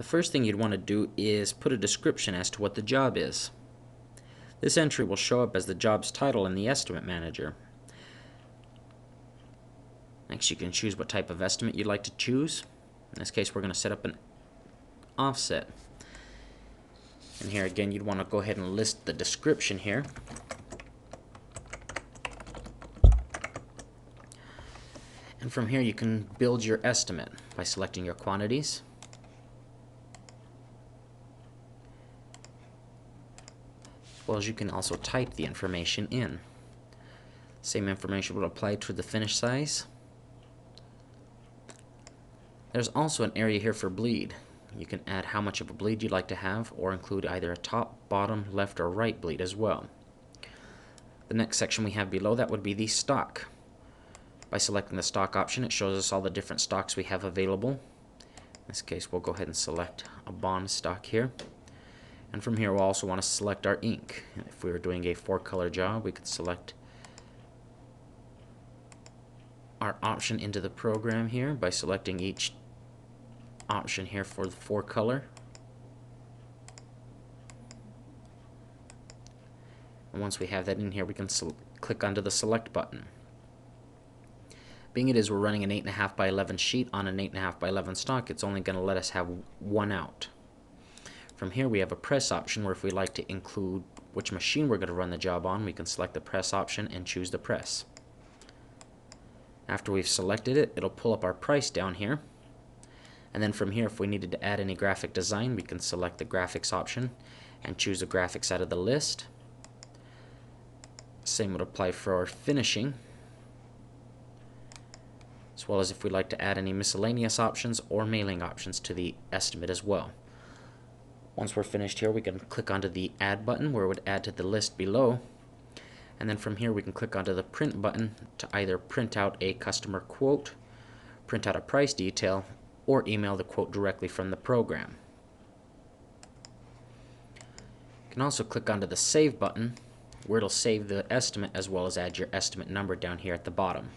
The first thing you'd want to do is put a description as to what the job is. This entry will show up as the job's title in the Estimate Manager. Next, you can choose what type of estimate you'd like to choose. In this case, we're going to set up an offset. And here again, you'd want to go ahead and list the description here. And from here, you can build your estimate by selecting your quantities. As well as you can also type the information in. Same information will apply to the finish size. There's also an area here for bleed. You can add how much of a bleed you'd like to have, or include either a top, bottom, left, or right bleed as well. The next section we have below that would be the stock. By selecting the stock option, it shows us all the different stocks we have available. In this case, we'll go ahead and select a bond stock here. And from here, we'll also want to select our ink. If we were doing a 4-color job, we could select our option into the program here by selecting each option here for the 4-color. And once we have that in here, we can click onto the select button. Being it is we're running an 8.5 by 11 sheet on an 8.5 by 11 stock, it's only going to let us have one out. From here we have a press option where if we like to include which machine we're going to run the job on, we can select the press option and choose the press. After we've selected it, it'll pull up our price down here. And then from here, if we needed to add any graphic design, we can select the graphics option and choose the graphics out of the list. Same would apply for our finishing, as well as if we'd like to add any miscellaneous options or mailing options to the estimate as well. Once we're finished here, we can click onto the Add button where it would add to the list below. And then from here we can click onto the Print button to either print out a customer quote, print out a price detail, or email the quote directly from the program. You can also click onto the Save button where it'll save the estimate as well as add your estimate number down here at the bottom.